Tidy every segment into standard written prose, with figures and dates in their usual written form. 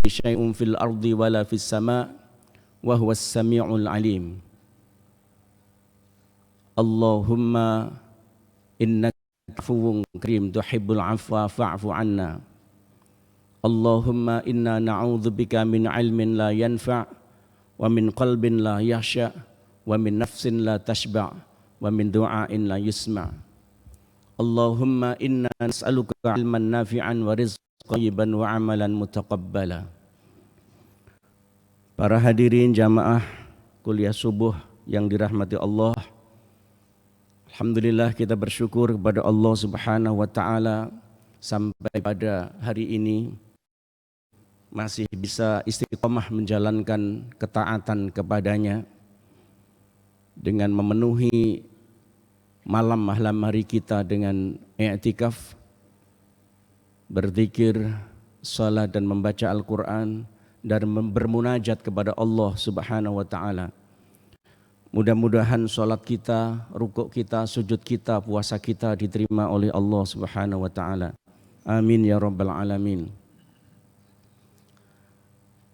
syai'un fil ardi wala fis sama' wa huwas sami'ul alim. Allahumma innaka afuwwun karim tuhibbul afwa fa'fu anna. Allahumma inna na'udzubika min ilmin la yanfa' wa min qalbin la yakhsha wa min nafsin la tashba' wa min du'ain la yusma'. Allahumma inna nas'aluka ilman nafi'an wa rizqan thayyiban wa amalan mutaqabbala. Para hadirin jamaah kuliah subuh yang dirahmati Allah, alhamdulillah kita bersyukur kepada Allah Subhanahu wa taala sampai pada hari ini masih bisa istiqomah menjalankan ketaatan kepadanya dengan memenuhi malam hari kita dengan i'tikaf, berzikir, salat dan membaca Al-Quran dan bermunajat kepada Allah Subhanahu wa taala. Mudah-mudahan salat kita, rukuk kita, sujud kita, puasa kita diterima oleh Allah Subhanahu wa taala. Amin ya rabbal alamin.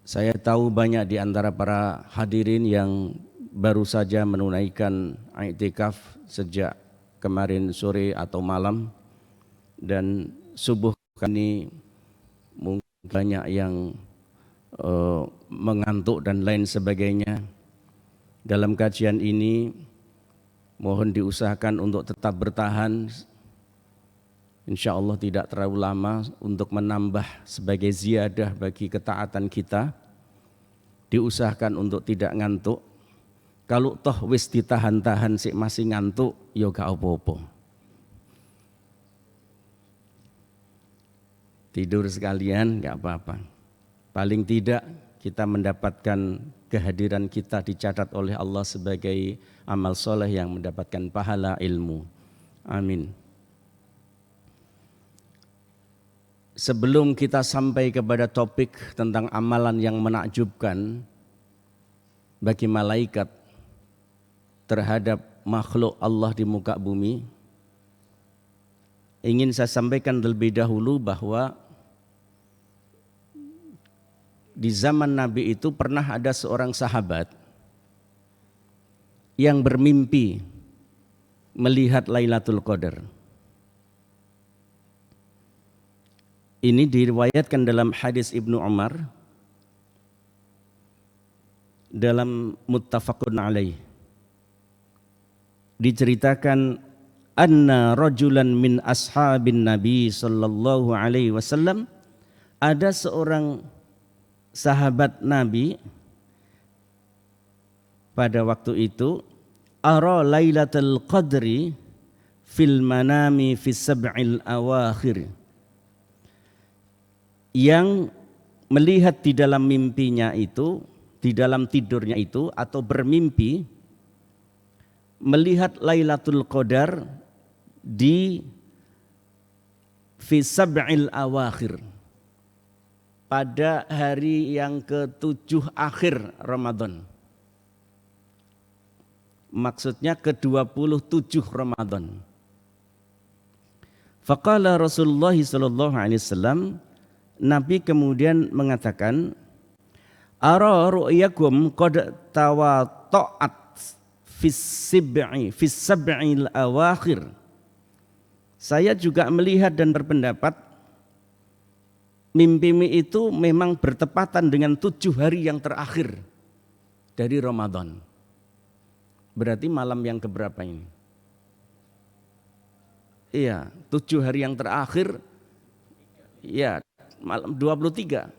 Saya tahu banyak di antara para hadirin yang baru saja menunaikan i'tikaf sejak kemarin sore atau malam, dan subuh ini mungkin banyak yang mengantuk dan lain sebagainya. Dalam kajian ini mohon diusahakan untuk tetap bertahan, insya Allah tidak terlalu lama, untuk menambah sebagai ziyadah bagi ketaatan kita. Diusahakan untuk tidak ngantuk. Kalau toh wis ditahan-tahan sik masih ngantuk, ya gak apa-apa. Tidur sekalian gak apa-apa. Paling tidak kita mendapatkan kehadiran kita dicatat oleh Allah sebagai amal soleh yang mendapatkan pahala ilmu. Amin. Sebelum kita sampai kepada topik tentang amalan yang menakjubkan bagi malaikat terhadap makhluk Allah di muka bumi, ingin saya sampaikan terlebih dahulu bahwa di zaman Nabi itu pernah ada seorang sahabat yang bermimpi melihat Lailatul Qadar. Ini diriwayatkan dalam hadis Ibnu Umar dalam Muttafaqun alaih. Diceritakan anna rajulan min ashabin Nabi sallallahu alaihi wasallam, ada seorang sahabat Nabi pada waktu itu, ara lailatul qadri fil manami fi sab'il awakhir, yang melihat di dalam mimpinya itu, di dalam tidurnya itu, atau bermimpi melihat Lailatul Qadar di fi sab'il awakhir, pada hari yang ke-7 akhir Ramadan. Maksudnya ke-27 Ramadan. Faqala Rasulullah sallallahu alaihi wasallam, Nabi kemudian mengatakan, ara ru'yakum qad tawata'at fis sab'il awakhir. Saya juga melihat dan berpendapat mimpi itu memang bertepatan dengan 7 hari yang terakhir dari Ramadan. Berarti malam yang keberapa ini? Iya, 7 hari yang terakhir, ya malam 23.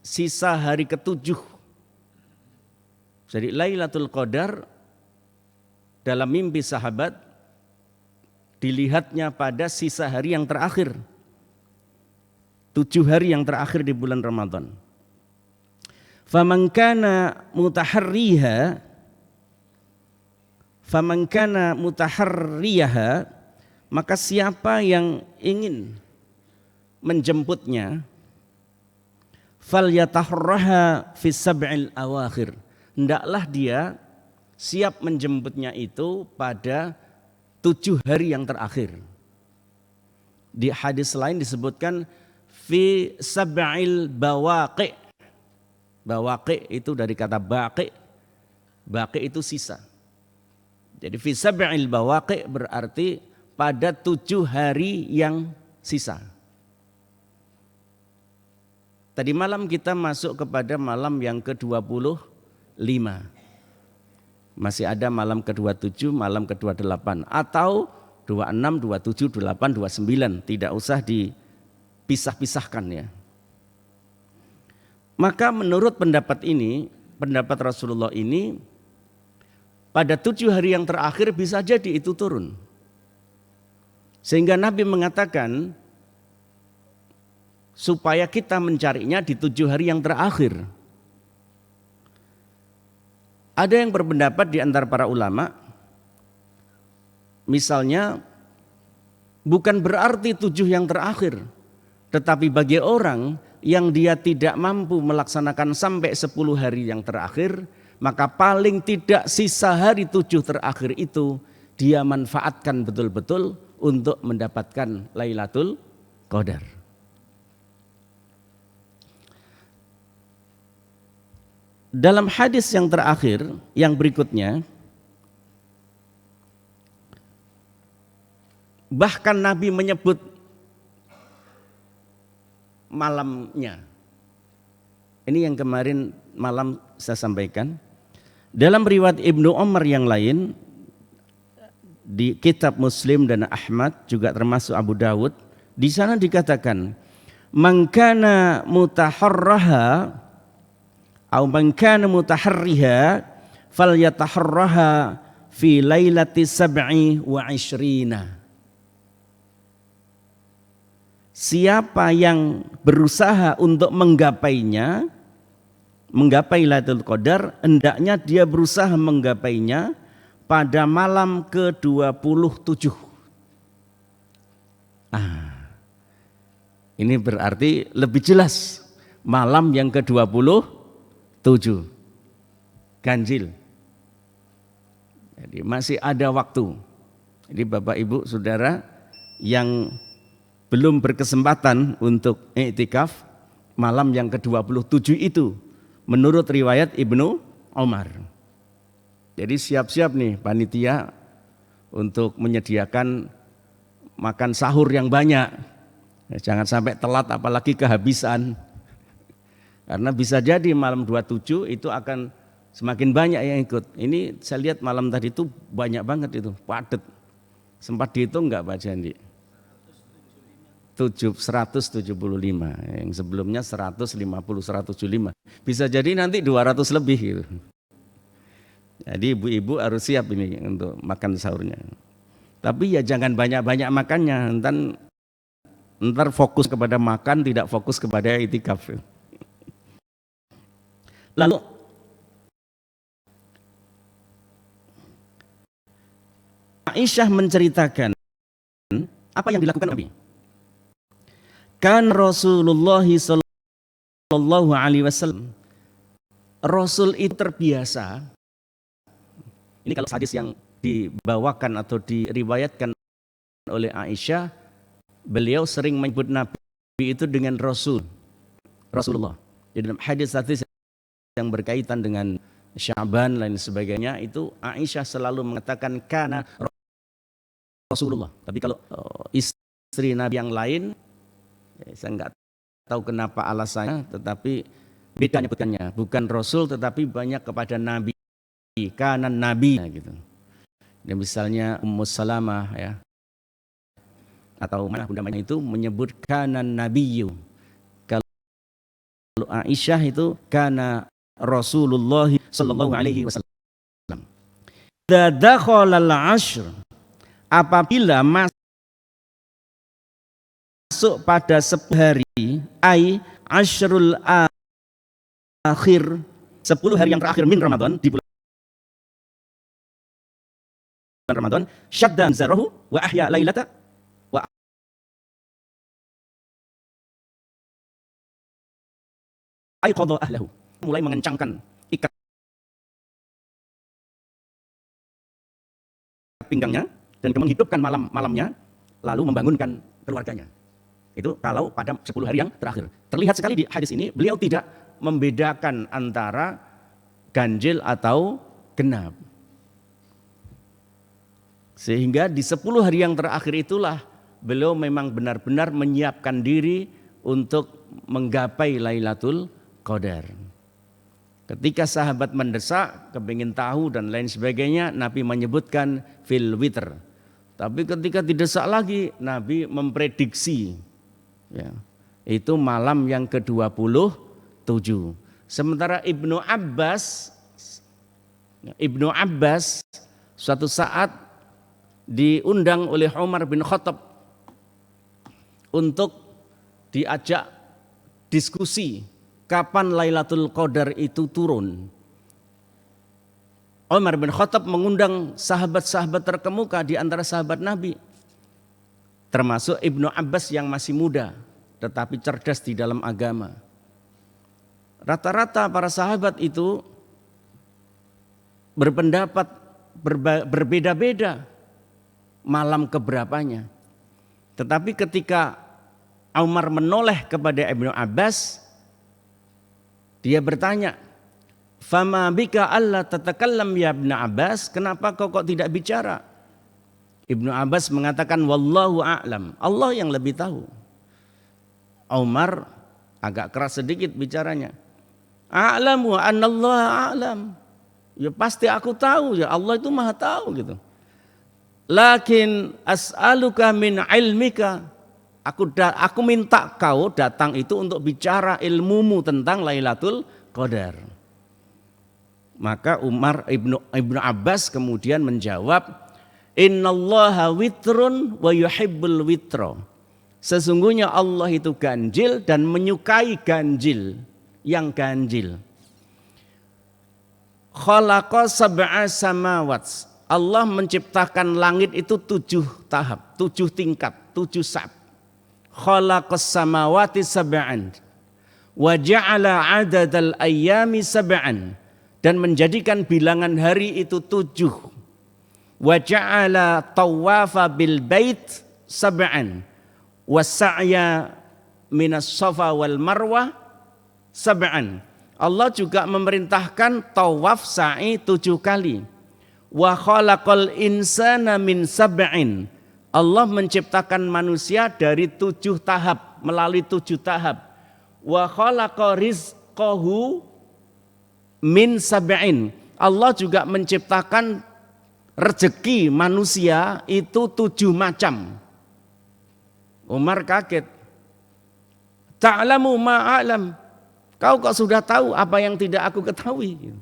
Sisa hari ke-7. Jadi Lailatul Qadar dalam mimpi sahabat dilihatnya pada sisa hari yang terakhir, 7 hari yang terakhir di bulan Ramadan. Faman kana mutaharriyaha, maka siapa yang ingin menjemputnya, falyatahraha fi sab'il awakhir, hendaklah dia siap menjemputnya itu pada 7 hari yang terakhir. Di hadis lain disebutkan fi sab'il bawaqi. Bawaqi itu dari kata baqi. Baqi itu sisa. Jadi fi sab'il bawaqi berarti pada 7 hari yang sisa. Tadi malam kita masuk kepada malam yang ke-25. Masih ada malam ke-27, malam ke-28 atau 26, 27, 28, 29. Tidak usah dipisah-pisahkan ya. Maka menurut pendapat ini, pendapat Rasulullah ini, pada 7 hari yang terakhir bisa jadi itu turun. Sehingga Nabi mengatakan supaya kita mencarinya di 7 hari yang terakhir. Ada yang berpendapat di antara para ulama, misalnya bukan berarti 7 yang terakhir, tetapi bagi orang yang dia tidak mampu melaksanakan sampai 10 hari yang terakhir, maka paling tidak sisa hari 7 terakhir itu dia manfaatkan betul-betul untuk mendapatkan Lailatul Qadar. Dalam hadis yang terakhir, yang berikutnya, bahkan Nabi menyebut malamnya. Ini yang kemarin malam saya sampaikan. Dalam riwayat Ibnu Umar yang lain, di kitab Muslim dan Ahmad, juga termasuk Abu Dawud, di sana dikatakan, man kana mutaharraha au man kana mutaharriha falyataharraha fi lailati sab'i wa ishrina. Siapa yang berusaha untuk menggapainya, menggapai Lailatul Qadar, hendaknya dia berusaha menggapainya pada malam ke-27. Ini berarti lebih jelas malam yang ke-27. Ganjil. Jadi masih ada waktu. Jadi Bapak Ibu Saudara yang belum berkesempatan untuk iktikaf, malam yang ke-27 itu menurut riwayat Ibnu Umar. Jadi siap-siap nih panitia untuk menyediakan makan sahur yang banyak. Jangan sampai telat apalagi kehabisan. Karena bisa jadi malam 27 itu akan semakin banyak yang ikut. Ini saya lihat malam tadi itu banyak banget itu, padat. Sempat dihitung enggak Pak Jandi? 175, yang sebelumnya 150, 175. Bisa jadi nanti 200 lebih gitu. Jadi ibu-ibu harus siap ini untuk makan sahurnya. Tapi ya jangan banyak-banyak makannya, ntar fokus kepada makan, tidak fokus kepada itikaf. Lalu Aisyah menceritakan apa yang dilakukan Nabi. Kan Rasulullah sallallahu alaihi wasallam, Rasul itu terbiasa. Ini kalau hadis yang dibawakan atau diriwayatkan oleh Aisyah, beliau sering menyebut Nabi itu dengan Rasulullah. Di dalam hadis-hadis yang berkaitan dengan Sya'ban lain sebagainya, itu Aisyah selalu mengatakan kana Rasulullah. Tapi kalau istri Nabi yang lain, saya enggak tahu kenapa alasannya, tetapi beda nyebutannya, bukan Rasul tetapi banyak kepada Nabi, kanan Nabi gitu. Dan misalnya Ummu Salamah ya, atau mana bunda itu menyebut kanan Nabiyyu. Kalau Aisyah itu kana Rasulullah sallallahu alaihi wasallam. Idza dakhala al-'ashr, apabila masuk pada 10 hari, ai asyrul akhir, 10 hari yang terakhir min Ramadan, di bulan Ramadan, syaddan zarahu wa ahya lailata wa aiqadha ahlahu, mulai mengencangkan ikat pinggangnya dan menghidupkan malam-malamnya, lalu membangunkan keluarganya. Itu kalau pada 10 hari yang terakhir. Terlihat sekali di hadis ini beliau tidak membedakan antara ganjil atau genap. Sehingga di 10 hari yang terakhir itulah beliau memang benar-benar menyiapkan diri untuk menggapai Lailatul Qadar. Ketika sahabat mendesak, kepingin tahu dan lain sebagainya, Nabi menyebutkan fil witr. Tapi ketika didesak lagi, Nabi memprediksi, ya, itu malam yang ke-27. Sementara Ibnu Abbas suatu saat diundang oleh Umar bin Khattab untuk diajak diskusi kapan Lailatul Qadar itu turun. Umar bin Khattab mengundang sahabat-sahabat terkemuka di antara sahabat Nabi, termasuk Ibnu Abbas yang masih muda tetapi cerdas di dalam agama. Rata-rata para sahabat itu berpendapat berbeda-beda malam keberapanya. Tetapi ketika Umar menoleh kepada Ibnu Abbas, dia bertanya, "Fama bika alla tatakallam ya Ibnu Abbas? Kenapa kau kok tidak bicara?" Ibnu Abbas mengatakan, "Wallahu a'lam." Allah yang lebih tahu. Umar agak keras sedikit bicaranya. "A'lamu annallaha a'lam." Ya pasti aku tahu, ya Allah itu Maha tahu gitu. "Lakin as'aluka min ilmika." Aku minta kau datang itu untuk bicara ilmumu tentang Lailatul Qadar. Maka Ibnu Abbas kemudian menjawab, "Innallaha witrun wa yuhibbul witra." Sesungguhnya Allah itu ganjil dan menyukai ganjil, yang ganjil. Khalaqa sab'a samawat. Allah menciptakan langit itu 7 tahap, 7 tingkat, 7 sab. Khalaqas samawati sab'an wa ja'ala 'adadal ayyami sab'an, dan menjadikan bilangan hari itu 7. Wa ja'ala tawafa bil bait sab'an wa sa'ya minas safa wal marwah sab'an. Allah juga memerintahkan tawaf sa'i 7 kali. Wa khalaqal insana min sab'in. Allah menciptakan manusia dari 7 tahap, melalui 7 tahap. Wa khalaqa rizqahu min sab'in. Allah juga menciptakan rezeki manusia itu 7 macam. Umar kaget. Ta'lamu ma'alam. Kau kok sudah tahu apa yang tidak aku ketahui?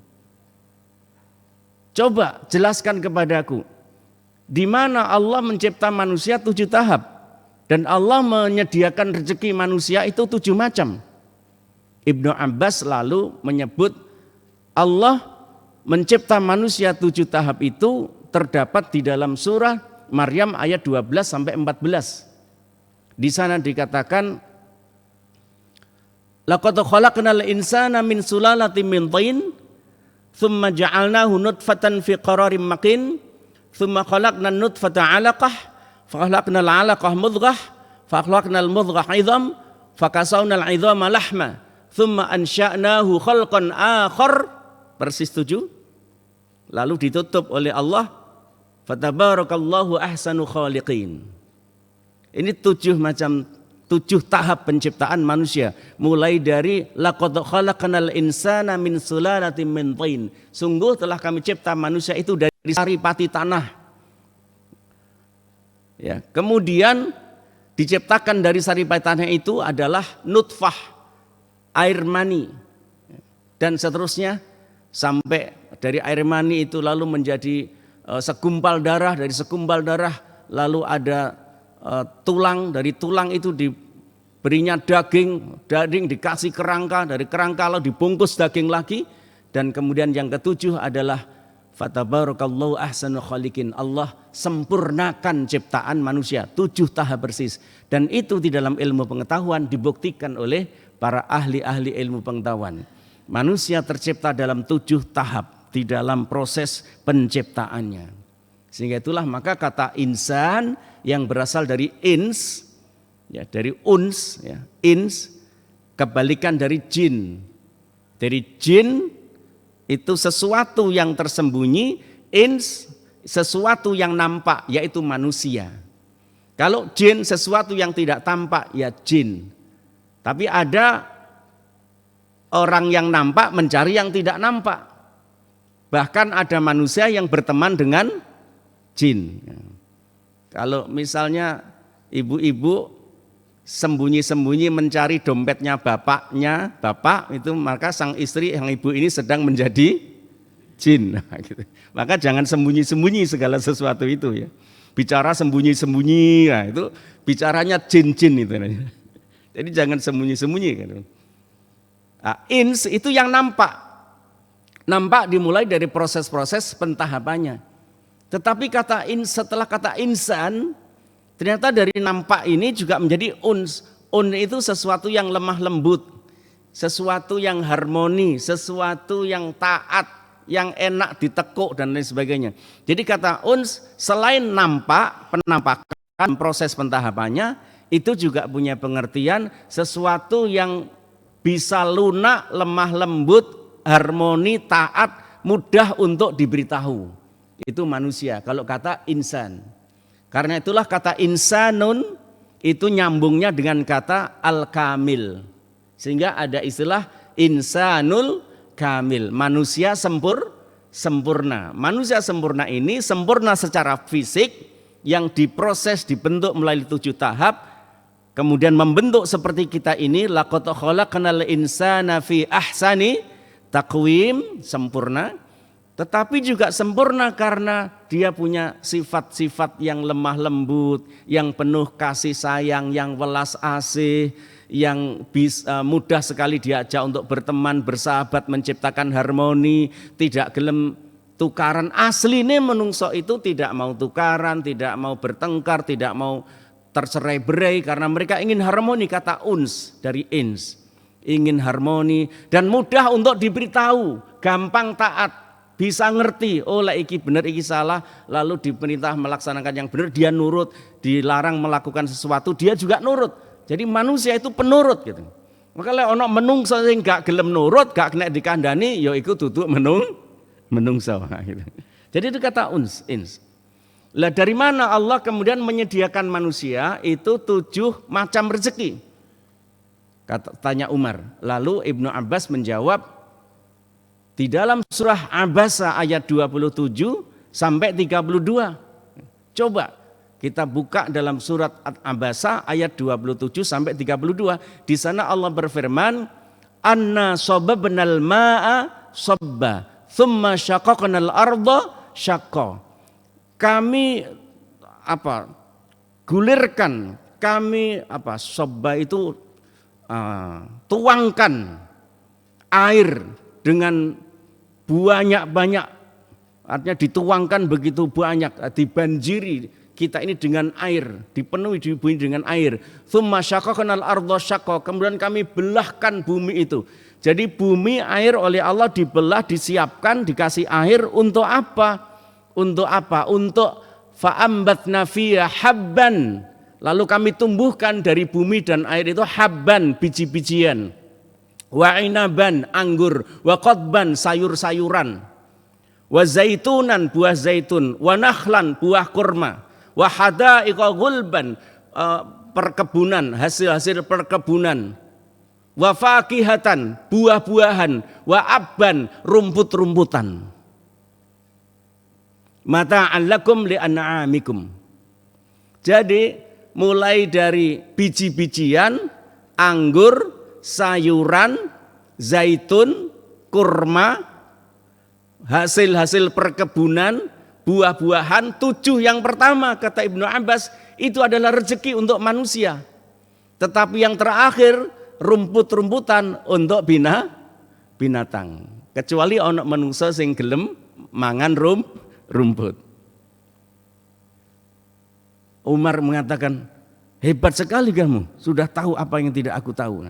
Coba jelaskan kepadaku. Di mana Allah mencipta manusia 7 tahap dan Allah menyediakan rezeki manusia itu 7 macam. Ibnu Abbas lalu menyebut Allah mencipta manusia 7 tahap itu terdapat di dalam surah Maryam ayat 12 sampai 14. Di sana dikatakan, laqad khalaqnal insana min sulalatin min tin thumma ja'alnahu nutfatan fi qararin makin thumma khalaqnan nutfata 'alaqah fa khalaqnal 'alaqah mudghah fa khalaqnal mudghah 'idham fa kasawnal 'idhama lahma thumma ansha'nahu khalqan akhar. Persis 7. Lalu ditutup oleh Allah, fatabarakallahu ahsanu khaliqin. Ini 7 macam, 7 tahap penciptaan manusia, mulai dari laqad khalaqnal insana min sulalatin min tin. Sungguh telah kami cipta manusia itu dari saripati tanah. Ya, kemudian diciptakan dari saripati tanah itu adalah nutfah, air mani, dan seterusnya sampai dari air mani itu lalu menjadi segumpal darah, dari segumpal darah lalu ada tulang, dari tulang itu diberinya daging dikasih kerangka, dari kerangka lalu dibungkus daging lagi, dan kemudian yang ketujuh adalah fatabarakallahu ahsanul khaliqin. Allah sempurnakan ciptaan manusia 7 tahap persis, dan itu di dalam ilmu pengetahuan dibuktikan oleh para ahli-ahli ilmu pengetahuan. Manusia tercipta dalam 7 tahap di dalam proses penciptaannya. Sehingga itulah maka kata insan yang berasal dari ins, Ya, dari uns, ya, ins, kebalikan dari jin. Dari jin itu sesuatu yang tersembunyi, ins sesuatu yang nampak, yaitu manusia. Kalau jin sesuatu yang tidak tampak, ya jin. Tapi ada orang yang nampak mencari yang tidak nampak. Bahkan ada manusia yang berteman dengan jin. Kalau misalnya ibu-ibu sembunyi-sembunyi mencari dompetnya bapak itu, maka sang istri yang ibu ini sedang menjadi jin. Gitu. Maka jangan sembunyi-sembunyi segala sesuatu itu ya. Bicara sembunyi-sembunyi, nah itu bicaranya jin-jin itu. Jadi jangan sembunyi-sembunyi. Gitu. Nah, ins itu yang nampak. Nampak dimulai dari proses-proses pentahapannya. Tetapi setelah kata insan, ternyata dari nampak ini juga menjadi uns. Uns itu sesuatu yang lemah lembut, sesuatu yang harmoni, sesuatu yang taat, yang enak ditekuk dan lain sebagainya. Jadi kata uns selain nampak, penampakan proses pentahapannya, itu juga punya pengertian sesuatu yang bisa lunak, lemah lembut, harmoni, taat, mudah untuk diberitahu. Itu manusia kalau kata insan. Karena itulah kata insanun itu nyambungnya dengan kata al-kamil. Sehingga ada istilah insanul kamil, manusia sempurna. Manusia sempurna ini sempurna secara fisik yang diproses, dibentuk melalui 7 tahap, kemudian membentuk seperti kita ini. Laqad khalaqnal insana fi ahsani taqwim, sempurna. Tetapi juga sempurna karena dia punya sifat-sifat yang lemah lembut, yang penuh kasih sayang, yang welas asih, yang mudah sekali diajak untuk berteman, bersahabat, menciptakan harmoni, tidak gelem tukaran. Asline menungso itu tidak mau tukaran, tidak mau bertengkar, tidak mau tercerai-berai karena mereka ingin harmoni. Kata uns dari ins, ingin harmoni dan mudah untuk diberitahu, gampang taat. Bisa ngerti, oh lah iki benar, iki salah, lalu diperintah melaksanakan yang benar, dia nurut, dilarang melakukan sesuatu, dia juga nurut. Jadi manusia itu penurut gitu. Maka lek ono menungso sing gak gelem nurut, gak kena dikandani, ya iku duduk menungso gitu. Jadi itu kata ins. Lah dari mana Allah kemudian menyediakan manusia itu 7 macam rezeki? Tanya Umar. Lalu Ibnu Abbas menjawab, di dalam surah Abasa ayat 27 sampai 32. Coba kita buka dalam surat Abasa ayat 27 sampai 32. Di sana Allah berfirman, "Anna sababnal ma'a sabba, thumma syaqaqnal arda syaqqa." Kami gulirkan, kami sabba itu tuangkan air dengan banyak, artinya dituangkan begitu banyak, dibanjiri kita ini dengan air, dipenuhi dengan air. Tsumma syaqaqnal arda syaqqa, kemudian kami belahkan bumi itu. Jadi bumi air oleh Allah dibelah, disiapkan, dikasih air untuk apa? Untuk apa? Untuk fa'ambatna fiha habban. Lalu kami tumbuhkan dari bumi dan air itu habban, biji-bijian. Wa inaban, anggur, wa qadban, sayur-sayuran, wa zaitunan, buah zaitun, wa nakhlan, buah kurma, wa hadaiqa gulban, perkebunan, hasil-hasil perkebunan, wa fakihatan, buah-buahan, wa abban, rumput-rumputan. Mata'an lakum li'an'amikum. Jadi mulai dari biji-bijian, anggur, sayuran, zaitun, kurma, hasil-hasil perkebunan, buah-buahan, 7 yang pertama kata Ibnu Abbas itu adalah rezeki untuk manusia. Tetapi yang terakhir rumput-rumputan untuk binatang. Kecuali ono manungsa sing gelem mangan rumput. Umar mengatakan, hebat sekali kamu, sudah tahu apa yang tidak aku tahu.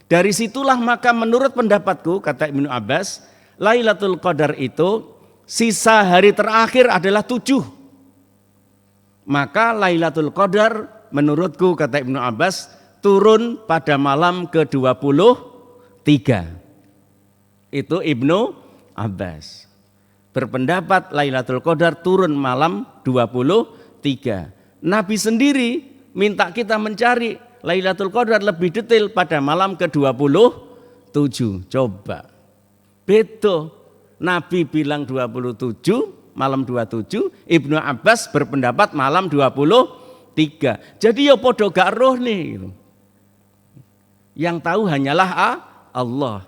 Dari situlah maka menurut pendapatku, kata Ibnu Abbas, Lailatul Qadar itu sisa hari terakhir adalah 7. Maka Lailatul Qadar menurutku kata Ibnu Abbas turun pada malam ke-23. Itu Ibnu Abbas. Berpendapat Lailatul Qadar turun malam 23. Nabi sendiri minta kita mencari Lailatul Qadar lebih detail pada malam ke-27. Coba. Betul. Nabi bilang 27, malam 27, Ibnu Abbas berpendapat malam 23. Jadi ya podo gak roh nih. Yang tahu hanyalah Allah.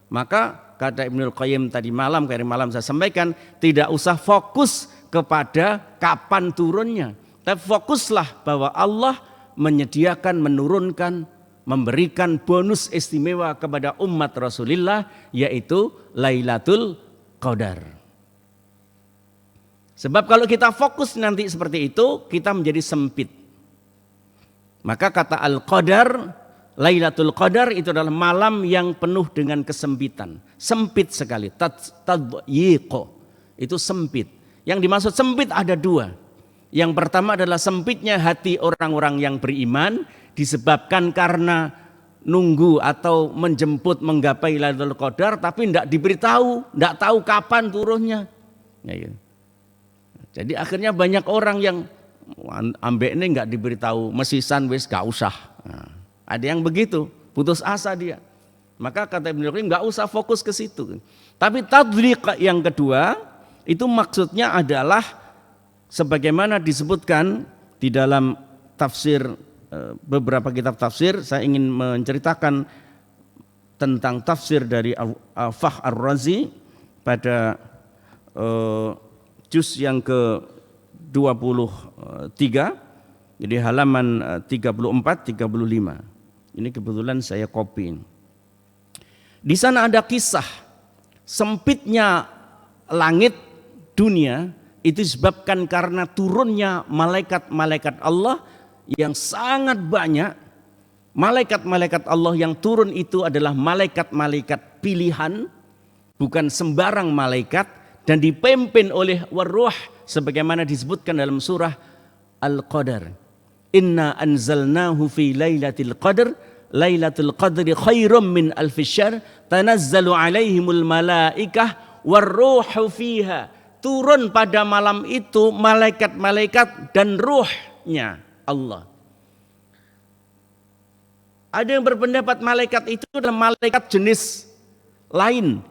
Maka kata Ibnul Qayyim tadi malam saya sampaikan, tidak usah fokus kepada kapan turunnya. Tapi fokuslah bahwa Allah menyediakan, menurunkan, memberikan bonus istimewa kepada umat Rasulullah, yaitu Lailatul Qadar. Sebab kalau kita fokus nanti seperti itu, kita menjadi sempit. Maka kata Al-Qadar, Lailatul Qadar itu adalah malam yang penuh dengan kesempitan. Sempit sekali, tadyiqo, itu sempit. Yang dimaksud sempit ada dua. Yang pertama adalah sempitnya hati orang-orang yang beriman, disebabkan karena nunggu atau menjemput menggapai Lailatul Qadar tapi tidak diberitahu, tidak tahu kapan turunnya. Ya. Jadi akhirnya banyak orang yang ambek ini nggak diberitahu, mesisan wis gak usah. Nah, ada yang begitu, putus asa dia. Maka kata Ibnu Qayyim nggak usah fokus ke situ. Tapi tadliq yang kedua itu maksudnya adalah sebagaimana disebutkan di dalam tafsir beberapa kitab tafsir. Saya ingin menceritakan tentang tafsir dari Fakhr Ar-Razi pada juz yang ke-23, jadi halaman 34-35. Ini kebetulan saya copy. Di sana ada kisah sempitnya langit dunia itu disebabkan karena turunnya malaikat-malaikat Allah yang sangat banyak. Malaikat-malaikat Allah yang turun itu adalah malaikat-malaikat pilihan, bukan sembarang malaikat, dan dipimpin oleh waruh sebagaimana disebutkan dalam surah Al-Qadar. Inna anzalnahu fi lailatul qadr, lailatul qadri khairum min alfi syahr, tanazzalu alaihimul malaikah waruhu fiha. Turun pada malam itu malaikat-malaikat dan ruhnya Allah. Ada yang berpendapat malaikat itu adalah malaikat jenis lain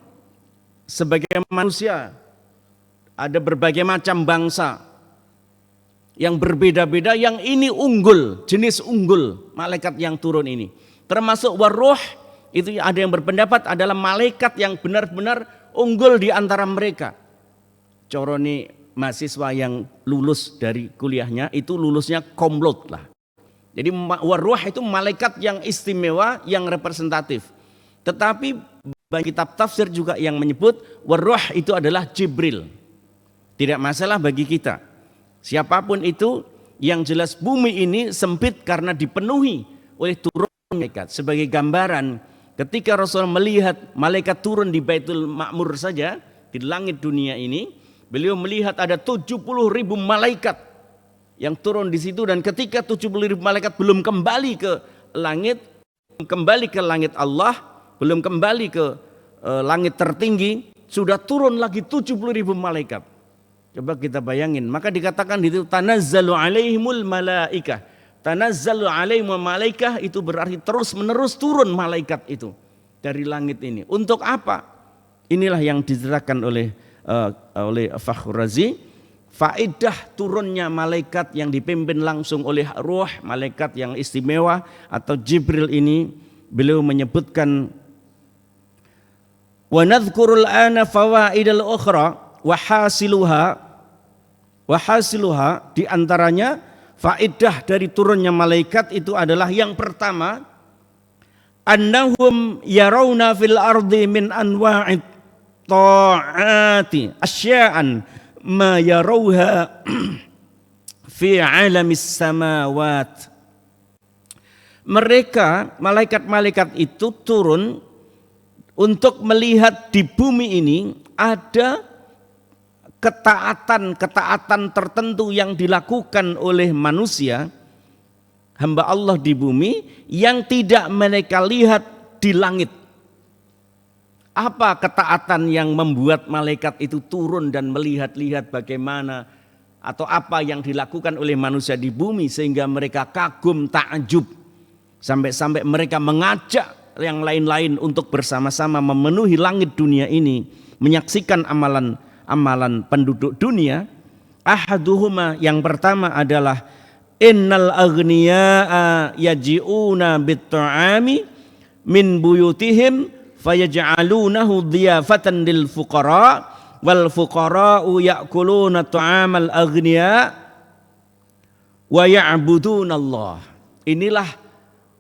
sebagai manusia. Ada berbagai macam bangsa yang berbeda-beda, yang ini unggul, jenis unggul malaikat yang turun ini. Termasuk waruh, itu ada yang berpendapat adalah malaikat yang benar-benar unggul di antara mereka. Coroni mahasiswa yang lulus dari kuliahnya itu lulusnya komlot lah. Jadi waruh itu malaikat yang istimewa, yang representatif. Tetapi bagi kitab tafsir juga yang menyebut waruh itu adalah Jibril. Tidak masalah bagi kita. Siapapun itu, yang jelas bumi ini sempit karena dipenuhi oleh turun malaikat. Sebagai gambaran, ketika Rasul melihat malaikat turun di Baitul Ma'mur saja, di langit dunia ini, beliau melihat ada 70.000 malaikat yang turun di situ, dan ketika 70.000 malaikat belum kembali ke langit Allah, belum kembali ke langit tertinggi, sudah turun lagi 70.000 malaikat. Coba kita bayangin, maka dikatakan itu tanazzalu alaihimul malaikah. Tanazzalu alaihimul malaikah itu berarti terus menerus turun malaikat itu dari langit ini. Untuk apa? Inilah yang diceritakan oleh Fakhr Razi. Faedah turunnya malaikat yang dipimpin langsung oleh ruh, malaikat yang istimewa atau Jibril ini, beliau menyebutkan wa nadhkurul ana fawaidal ukhra wa hasiluha di antaranya faedah dari turunnya malaikat itu adalah yang pertama, annahum yarawna fil ardi min anwa'it ta'ati asya'an ma yarawha fi alamis samawat. Mereka, malaikat-malaikat itu turun untuk melihat di bumi ini ada ketaatan tertentu yang dilakukan oleh manusia hamba Allah di bumi yang tidak mereka lihat di langit. Apa ketaatan yang membuat malaikat itu turun dan melihat-lihat bagaimana atau apa yang dilakukan oleh manusia di bumi sehingga mereka kagum takjub sampai-sampai mereka mengajak yang lain-lain untuk bersama-sama memenuhi langit dunia ini menyaksikan amalan penduduk dunia. Ahaduhuma, yang pertama adalah innal aghniyaa yaji'una bit-ta'ami min buyutihim fayaj'alunahu dhiyafatan lil fuqara wal fuqara'u ya'kuluna ta'amal aghniya wa ya'buduna Allah. Inilah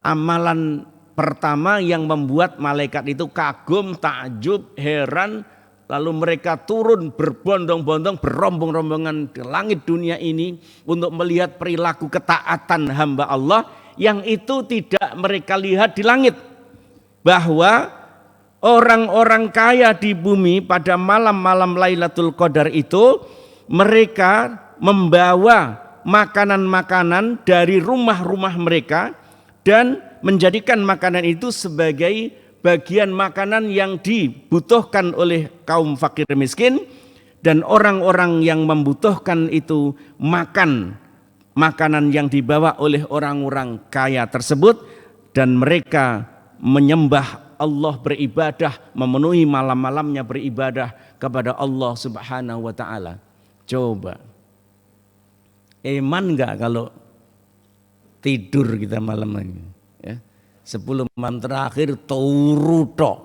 amalan pertama yang membuat malaikat itu kagum, takjub, heran. Lalu mereka turun berbondong-bondong, berombong-rombongan ke langit dunia ini untuk melihat perilaku ketaatan hamba Allah yang itu tidak mereka lihat di langit. Bahwa orang-orang kaya di bumi pada malam-malam Lailatul Qadar itu mereka membawa makanan-makanan dari rumah-rumah mereka dan menjadikan makanan itu sebagai bagian makanan yang dibutuhkan oleh kaum fakir miskin, dan orang-orang yang membutuhkan itu makan makanan yang dibawa oleh orang-orang kaya tersebut, dan mereka menyembah Allah, beribadah, memenuhi malam-malamnya beribadah kepada Allah Subhanahu wa taala. Coba iman enggak kalau tidur kita malam ini, ya? 10 malam terakhir turu tok.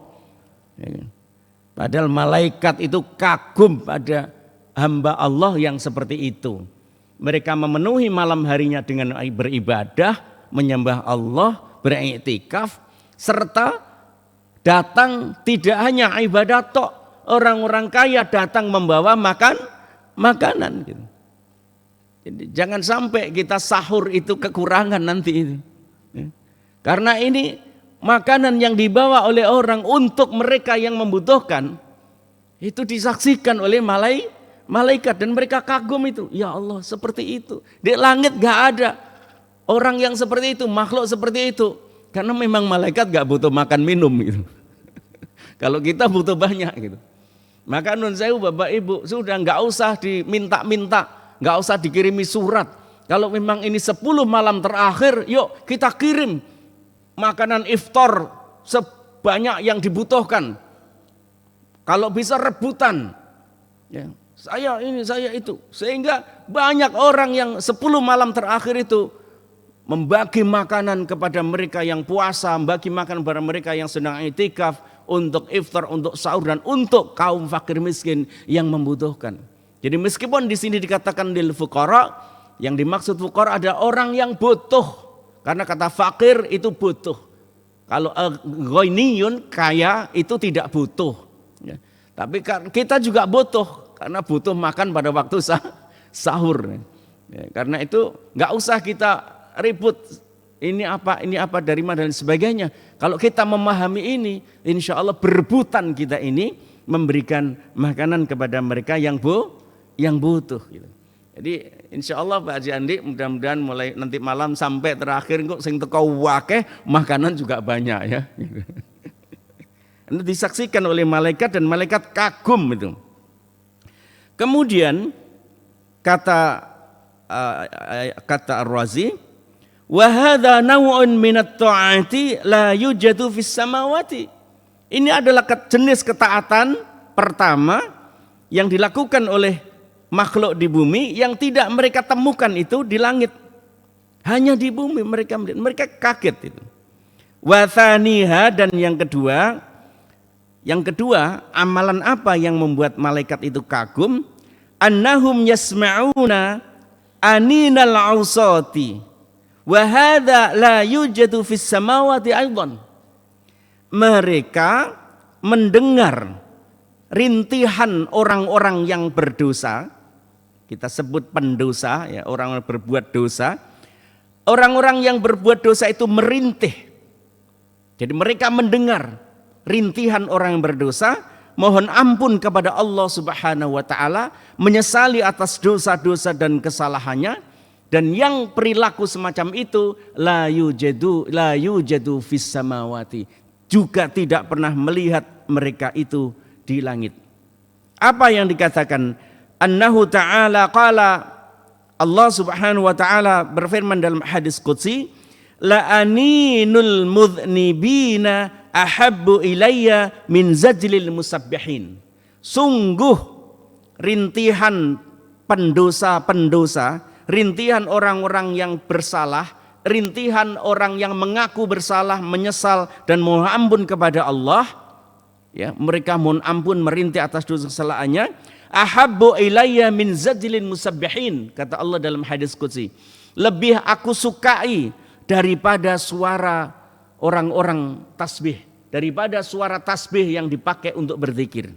Padahal malaikat itu kagum pada hamba Allah yang seperti itu. Mereka memenuhi malam harinya dengan beribadah, menyembah Allah, beriktikaf, serta datang tidak hanya ibadah tok. Orang-orang kaya datang membawa makanan gitu. Jadi jangan sampai kita sahur itu kekurangan nanti itu. Karena ini makanan yang dibawa oleh orang untuk mereka yang membutuhkan, itu disaksikan oleh malaikat dan mereka kagum itu. Ya Allah, seperti itu. Di langit gak ada orang yang seperti itu, makhluk seperti itu. Karena memang malaikat gak butuh makan minum gitu. Kalau kita butuh banyak gitu. Maka nun sewu Bapak Ibu, sudah gak usah diminta-minta, gak usah dikirimi surat. Kalau memang ini 10 malam terakhir, yuk kita kirim makanan iftar sebanyak yang dibutuhkan. Kalau bisa rebutan, ya, saya ini, saya itu. Sehingga banyak orang yang 10 malam terakhir itu membagi makanan kepada mereka yang puasa, membagi makanan kepada mereka yang sedang i'tikaf, untuk iftar, untuk sahur, dan untuk kaum fakir miskin yang membutuhkan. Jadi meskipun di sini dikatakan lil fuqara, yang dimaksud fuqara ada orang yang butuh. Karena kata fakir itu butuh. Kalau ghainiyun, kaya, itu tidak butuh. Ya. Tapi kita juga butuh, karena butuh makan pada waktu sahur. Ya, karena itu nggak usah kita ribut. Ini apa, dari mana dan sebagainya. Kalau kita memahami ini, insya Allah berebutan kita ini memberikan makanan kepada mereka yang butuh. Gitu. Jadi insya Allah Pak Haji Andi, mudah-mudahan mulai nanti malam sampai terakhir kok sing teko wakeh, makanan juga banyak ya. Ini disaksikan oleh malaikat dan malaikat kagum itu. Kemudian kata Ar-Razi, wa hadza naw'un minat ta'ati la yujadu fis samawati. Ini adalah jenis ketaatan pertama yang dilakukan oleh makhluk di bumi yang tidak mereka temukan itu di langit. Hanya di bumi mereka kaget itu. Wa tsaniha, dan yang kedua amalan apa yang membuat malaikat itu kagum? Annahum yasma'una aninal ausati wa hadza la yujadu fis samawati aidan. Mereka mendengar rintihan orang-orang yang berdosa. Kita sebut pendosa, ya, orang yang berbuat dosa. Orang-orang yang berbuat dosa itu merintih. Jadi mereka mendengar rintihan orang yang berdosa, mohon ampun kepada Allah Subhanahu wa taala, menyesali atas dosa-dosa dan kesalahannya, Dan yang perilaku semacam itu la yujadu fis samawati, juga tidak pernah melihat mereka itu di langit. Apa yang dikatakan? Annahu ta'ala qala, Allah subhanahu wa ta'ala berfirman dalam hadis qudsi, la aninul mudhnibina ahabbu ilayya min zajlil musabbihin. Sungguh rintihan pendosa-pendosa, rintihan orang-orang yang bersalah, rintihan orang yang mengaku bersalah, menyesal dan mohon ampun kepada Allah, ya, mereka mohon ampun merintih atas dosa kesalahannya, ahabbu ilayya min zajlil musabbihin, kata Allah dalam hadis qudsi, lebih aku sukai daripada suara orang-orang tasbih, daripada suara tasbih yang dipakai untuk berzikir.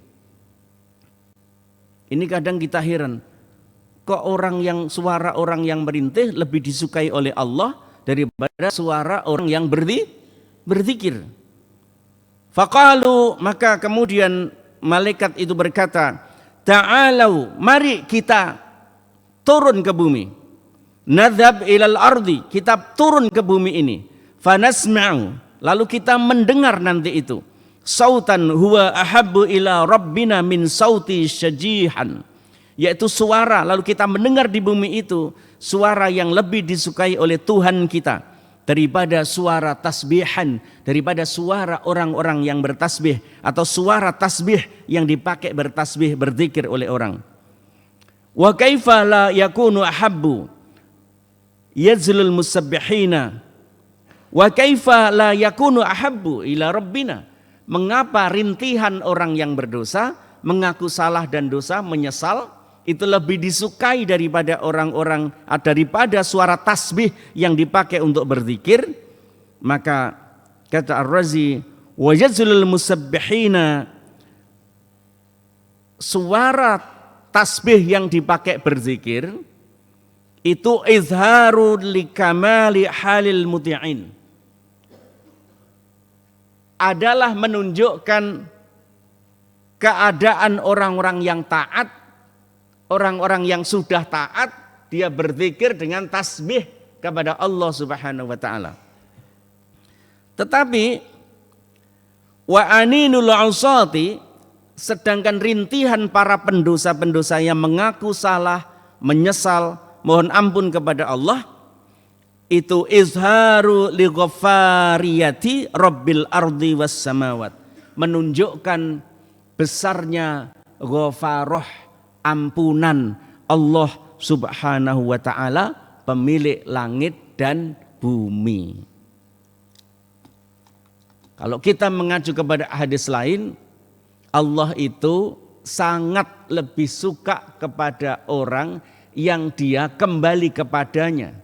Ini kadang kita heran, kok suara orang yang merintih lebih disukai oleh Allah daripada suara orang yang berzikir. Faqalu, maka kemudian malaikat itu berkata, ta'alau, mari kita turun ke bumi. Nadhab ilal ardi, kita turun ke bumi ini. Fanasma'u, lalu kita mendengar nanti itu. Sautan huwa ahabbu ila rabbina min sauti syajihan, yaitu suara, lalu kita mendengar di bumi itu suara yang lebih disukai oleh Tuhan kita daripada suara tasbihan, daripada suara orang-orang yang bertasbih atau suara tasbih yang dipakai bertasbih, berzikir oleh orang. Wa kaifa la yakunu ahabbu yazlul musabbihina wa kaifa la yakunu ahabbu ila rabbina. Mengapa rintihan orang yang berdosa, mengaku salah dan dosa, menyesal, itu lebih disukai daripada daripada suara tasbih yang dipakai untuk berzikir? Maka kata Ar-Razi, wa yazlul musabbihina, suara tasbih yang dipakai berzikir itu izharu likamali halil muti'in, adalah menunjukkan keadaan orang-orang yang taat, orang-orang yang sudah taat, dia berzikir dengan tasbih kepada Allah Subhanahu wa taala. Tetapi wa aninul usati, sedangkan rintihan para pendosa-pendosa yang mengaku salah, menyesal, mohon ampun kepada Allah, itu izharu li ghafariyati rabbil ardi was samawat, menunjukkan besarnya ghafarah, ampunan Allah Subhanahu wa taala, pemilik langit dan bumi. Kalau kita mengacu kepada hadis lain, Allah itu sangat lebih suka kepada orang yang dia kembali kepadanya,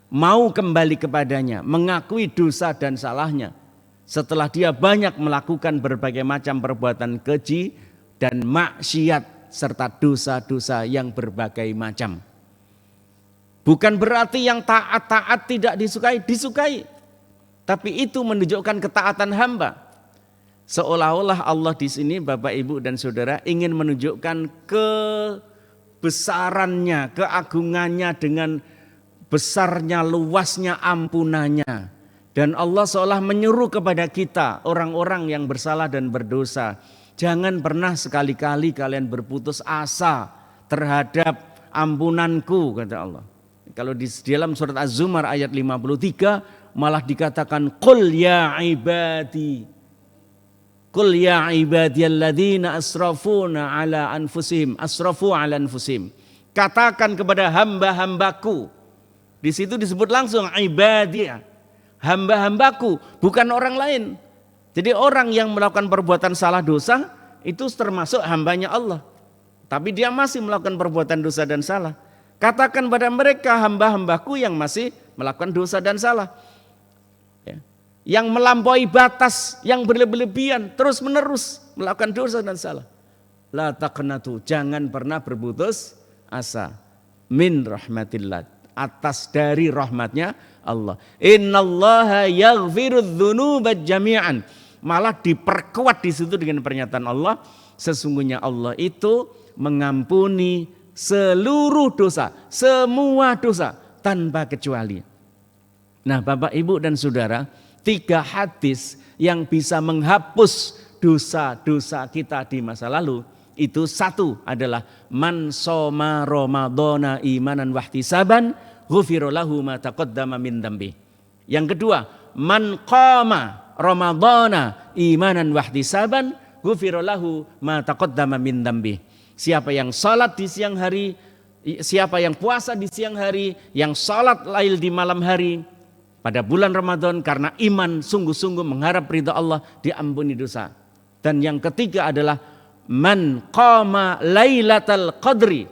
mau kembali kepadanya, mengakui dosa dan salahnya setelah dia banyak melakukan berbagai macam perbuatan keji dan maksiat serta dosa-dosa yang berbagai macam. Bukan berarti yang taat-taat tidak disukai, tapi itu menunjukkan ketaatan hamba. Seolah-olah Allah di sini, Bapak, Ibu dan Saudara, ingin menunjukkan kebesarannya, keagungannya dengan besarnya, luasnya ampunannya. Dan Allah seolah menyuruh kepada kita, orang-orang yang bersalah dan berdosa, jangan pernah sekali-kali kalian berputus asa terhadap ampunanku, kata Allah. Kalau di dalam surat Az-Zumar ayat 53 malah dikatakan qul ya ibadiyalladzina asrafu ala anfusihim. Katakan kepada hamba-hambaku. Di situ disebut langsung ibadiyah, hamba-hambaku, bukan orang lain. Jadi orang yang melakukan perbuatan salah dosa itu termasuk hambanya Allah, tapi dia masih melakukan perbuatan dosa dan salah. Katakan pada mereka hamba-hambaku yang masih melakukan dosa dan salah, ya, yang melampaui batas, yang berlebihan, terus menerus melakukan dosa dan salah. La taqnatu, jangan pernah berputus asa min rahmatillah, atas dari rahmatnya Allah. Innallaha yaghfirudz dzunuba jami'an. Malah diperkuat di situ dengan pernyataan Allah, sesungguhnya Allah itu mengampuni seluruh dosa, semua dosa, tanpa kecuali. Nah, Bapak, Ibu, dan Saudara, 3 hadis yang bisa menghapus dosa-dosa kita di masa lalu, itu satu adalah man shoma ramadhana imanan wahtisaban ghufira lahu ma taqaddama min dzambi. Yang kedua, man qama ramadhana imanan wahtisaban ghufira lahu ma taqaddama min dzambi. Siapa yang salat di siang hari, siapa yang puasa di siang hari, yang salat lail di malam hari pada bulan Ramadan karena iman sungguh-sungguh mengharap ridha Allah, diampuni dosa. Dan yang ketiga adalah man qama lailatal qadri.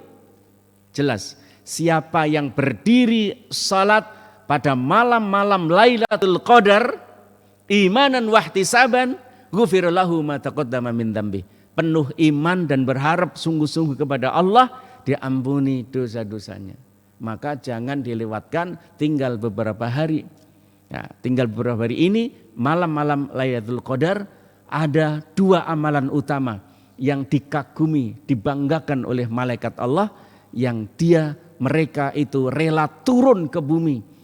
Jelas, siapa yang berdiri salat pada malam-malam Lailatul Qadar imanan wahtisaban ghufira lahu ma taqaddama min dzambi. Penuh iman dan berharap sungguh-sungguh kepada Allah, diampuni dosa-dosanya. Maka jangan dilewatkan, tinggal beberapa hari. Ya, tinggal beberapa hari ini, malam-malam Lailatul Qadar, ada 2 amalan utama yang dikagumi, dibanggakan oleh malaikat Allah, yang mereka itu rela turun ke bumi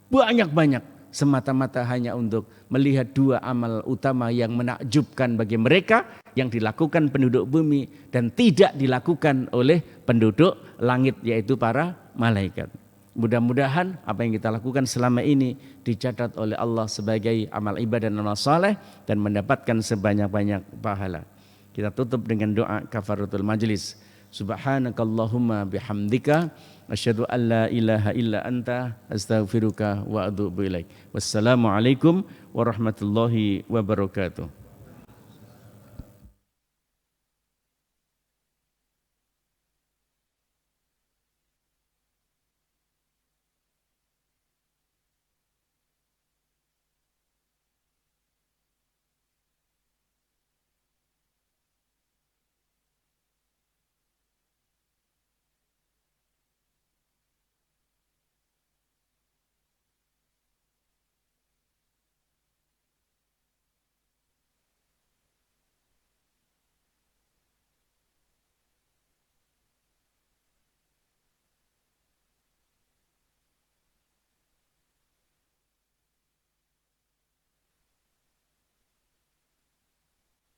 banyak-banyak semata-mata hanya untuk melihat 2 amal utama yang menakjubkan bagi mereka, yang dilakukan penduduk bumi dan tidak dilakukan oleh penduduk langit, yaitu para malaikat. Mudah-mudahan apa yang kita lakukan selama ini dicatat oleh Allah sebagai amal ibadah dan amal saleh dan mendapatkan sebanyak-banyak pahala. Kita tutup dengan doa kafaratul majlis. Subhanakallahumma bihamdika asyhadu an la ilaha illa anta astaghfiruka wa atubu ilaik. Wassalamualaikum warahmatullahi wabarakatuh.